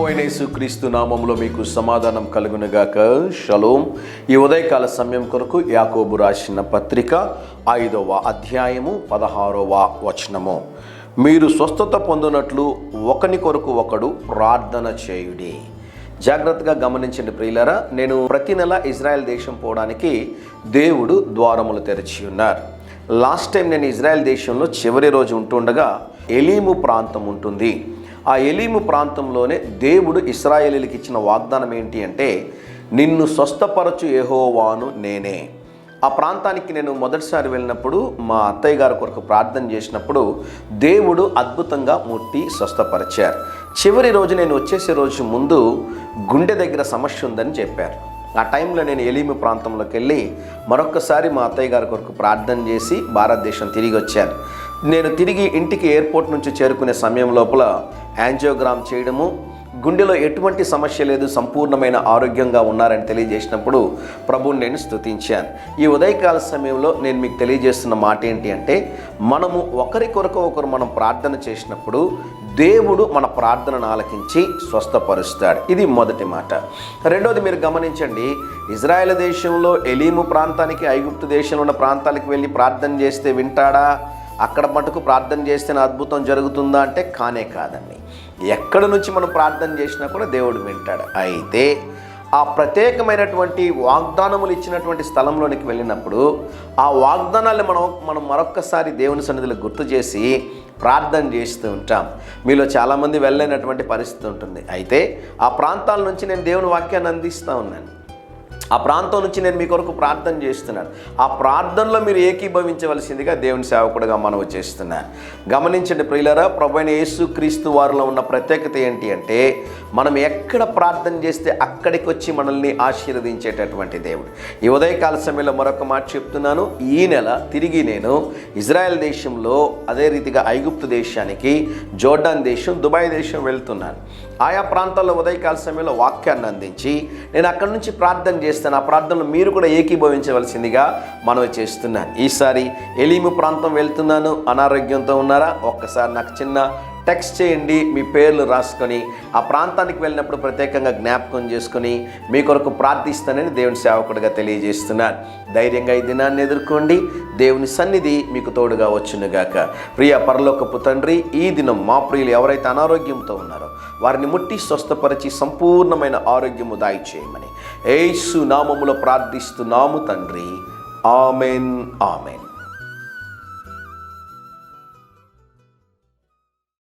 ప్రభువైన యేసుక్రీస్తు నామములో మీకు సమాధానం కలుగునుగాక. షలోమ్. ఈ ఉదయకాల సమయం కొరకు యాకోబు రాసిన పత్రిక 5వ అధ్యాయము 16వ వచనము. మీరు స్వస్థత పొందునట్లు ఒకని కొరకు ఒకడు ప్రార్థన చేయుడి. జాగ్రత్తగా గమనించండి ప్రియులారా, నేను ప్రతి నెల ఇజ్రాయెల్ దేశం పోవడానికి దేవుడు ద్వారములు తెరిచి ఉన్నారు. లాస్ట్ టైం నేను ఇజ్రాయెల్ దేశంలో చివరి రోజు ఉంటుండగా ఎలీము ప్రాంతం ఉంటుంది. ఆ ఎలీము ప్రాంతంలోనే దేవుడు ఇశ్రాయేలీయులకు ఇచ్చిన వాగ్దానం ఏంటి అంటే, నిన్ను స్వస్థపరచు యెహోవాను నేనే. ఆ ప్రాంతానికి నేను మొదటిసారి వెళ్ళినప్పుడు మా అత్తయ్య గారి కొరకు ప్రార్థన చేసినప్పుడు దేవుడు అద్భుతంగా ముట్టి స్వస్థపరిచారు. చివరి రోజు నేను వచ్చేసే రోజు ముందు గుండె దగ్గర సమస్య ఉందని చెప్పారు. ఆ టైంలో నేను ఎలీము ప్రాంతంలోకి వెళ్ళి మరొక్కసారి మా అత్తయ్య గారి కొరకు ప్రార్థన చేసి భారతదేశం తిరిగి వచ్చాను. నేను తిరిగి ఇంటికి ఎయిర్పోర్ట్ నుంచి చేరుకునే సమయం లోపల యాంజియోగ్రామ్ చేయడము, గుండెలో ఎటువంటి సమస్య లేదు, సంపూర్ణమైన ఆరోగ్యంగా ఉన్నారని తెలియజేసినప్పుడు ప్రభువుని నేను స్తుతించాను. ఈ ఉదయకాల సమయంలో నేను మీకు తెలియజేస్తున్న మాట ఏంటి అంటే, మనము ఒకరి కొరకు ఒకరు మనం ప్రార్థన చేసినప్పుడు దేవుడు మన ప్రార్థనను ఆలకించి స్వస్థపరుస్తాడు. ఇది మొదటి మాట. రెండోది మీరు గమనించండి, ఇజ్రాయెల్ దేశంలో ఎలీము ప్రాంతానికి ఐగుప్తు దేశంలో ఉన్న ప్రాంతాలకు వెళ్ళి ప్రార్థన చేస్తే వింటాడా? అక్కడ మటుకు ప్రార్థన చేస్తేనే అద్భుతం జరుగుతుందా అంటే కానే కాదండి. ఎక్కడి నుంచి మనం ప్రార్థన చేసినా కూడా దేవుడు వింటాడు. అయితే ఆ ప్రత్యేకమైనటువంటి వాగ్దానములు ఇచ్చినటువంటి స్థలంలోనికి వెళ్ళినప్పుడు ఆ వాగ్దానాలు మనం మరొక్కసారి దేవుని సన్నిధిలో గుర్తు చేసి ప్రార్థన చేస్తూ ఉంటాం. మీలో చాలామంది వెళ్ళలేనటువంటి పరిస్థితి ఉంటుంది. అయితే ఆ ప్రాంతాల నుంచి నేను దేవుని వాక్యాన్ని అందిస్తూ ఉన్నాను. ఆ ప్రాంతం నుంచి నేను మీ కొరకు ప్రార్థన చేస్తున్నాను. ఆ ప్రార్థనలో మీరు ఏకీభవించవలసిందిగా దేవుని సేవకుడిగా మనవి చేస్తున్నాను. గమనించండి ప్రియులారా, ప్రభువైన యేసుక్రీస్తు వారిలో ఉన్న ప్రత్యేకత ఏంటి అంటే, మనం ఎక్కడ ప్రార్థన చేస్తే అక్కడికి వచ్చి మనల్ని ఆశీర్వదించేటటువంటి దేవుడు. ఈ ఉదయకాల సమయంలో మరొక మాట చెప్తున్నాను. ఈ నెల తిరిగి నేను ఇజ్రాయెల్ దేశంలో, అదే రీతిగా ఐగుప్తు దేశానికి, జోర్డాన్ దేశం, దుబాయ్ దేశం వెళ్తున్నాను. ఆయా ప్రాంతాల్లో ఉదయకాల సమయంలో వాక్యాన్ని అందించి నేను అక్కడి నుంచి ప్రార్థన చేస్తాను. ఆ ప్రార్థనలో మీరు కూడా ఏకీభవించవలసిందిగా మనవి చేస్తున్నాను. ఈసారి ఎలీము ప్రాంతం వెళ్తున్నాను, అనారోగ్యంతో ఉన్నారా? ఒక్కసారి నాకు చిన్న టెక్స్ట్ చేయండి, మీ పేర్లు రాసుకొని ఆ ప్రాంతానికి వెళ్ళినప్పుడు ప్రత్యేకంగా జ్ఞాపకం చేసుకొని మీ కొరకు ప్రార్థిస్తానని దేవుని సేవకుడిగా తెలియజేస్తున్నాను. ధైర్యంగా ఈ దినాన్ని ఎదుర్కోండి. దేవుని సన్నిధి మీకు తోడుగా వచ్చునుగాక. ప్రియ పరలోకపు తండ్రి, ఈ దినం మా ప్రియులు ఎవరైతే అనారోగ్యంతో ఉన్నారో వారిని ముట్టి స్వస్థపరిచి సంపూర్ణమైన ఆరోగ్యము దయచేయమని యేసు నామములో ప్రార్థిస్తున్నాము తండ్రి. Amen, amen.